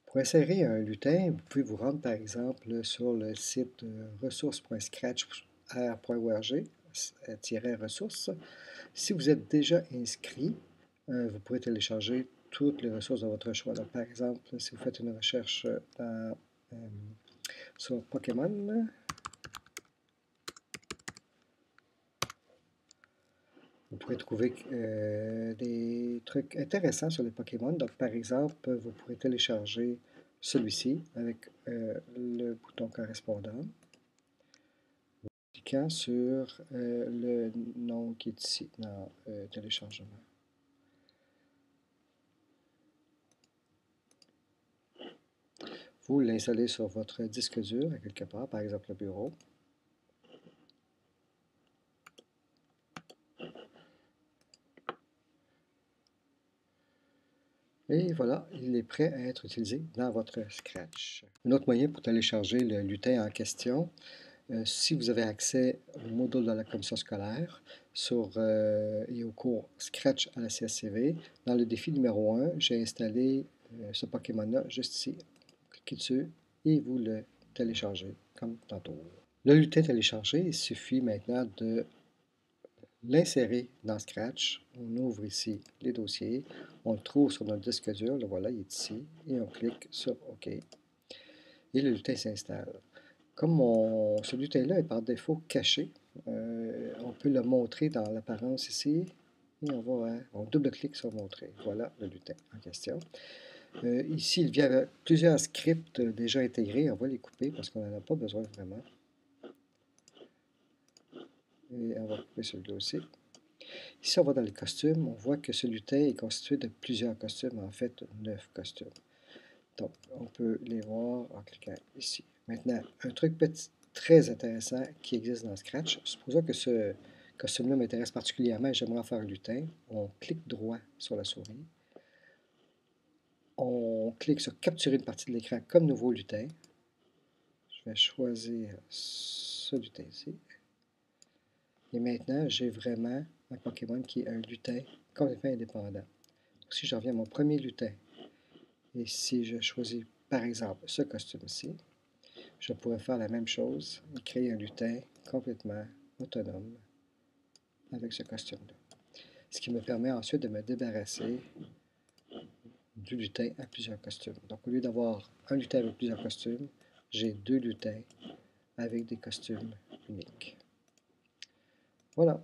Pour insérer un lutin, vous pouvez vous rendre par exemple sur le site ressources.scratch.r.org-ressources. Si vous êtes déjà inscrit, vous pourrez télécharger toutes les ressources de votre choix. Donc, par exemple, si vous faites une recherche sur Pokémon, vous pourrez trouver des trucs intéressants sur les Pokémon. Donc, par exemple, vous pourrez télécharger celui-ci avec le bouton correspondant, cliquant sur le nom qui est ici dans téléchargement. Vous l'installez sur votre disque dur à quelque part, par exemple le bureau. Et voilà, il est prêt à être utilisé dans votre Scratch. Un autre moyen pour télécharger le lutin en question, si vous avez accès au module de la commission scolaire et au cours Scratch à la CSCV, dans le défi numéro 1, j'ai installé ce Pokémon-là juste ici. Cliquez dessus et vous le téléchargez comme tantôt. Le lutin téléchargé, il suffit maintenant de l'insérer dans Scratch. On ouvre ici les dossiers, on le trouve sur notre disque dur, le voilà, il est ici, et on clique sur OK. Et le lutin s'installe. Comme ce lutin-là est par défaut caché, on peut le montrer dans l'apparence ici, et on double-clique sur Montrer. Voilà le lutin en question. Ici, il vient avec plusieurs scripts déjà intégrés, on va les couper parce qu'on n'en a pas besoin vraiment. Et on va couper celui-là aussi. Ici, on va dans les costumes, on voit que ce lutin est constitué de plusieurs costumes, en fait 9 costumes. Donc, on peut les voir en cliquant ici. Maintenant, un truc très intéressant qui existe dans Scratch, supposons que ce costume-là m'intéresse particulièrement et j'aimerais en faire un lutin. On clique droit sur la souris. On clique sur Capturer une partie de l'écran comme nouveau lutin. Je vais choisir ce lutin ici. Et maintenant, j'ai vraiment un Pokémon qui est un lutin complètement indépendant. Donc, si je reviens à mon premier lutin, et si je choisis par exemple ce costume-ci, je pourrais faire la même chose et créer un lutin complètement autonome avec ce costume-là. Ce qui me permet ensuite de me débarrasser du lutin à plusieurs costumes. Donc, au lieu d'avoir un lutin avec plusieurs costumes, j'ai deux lutins avec des costumes uniques. Voilà.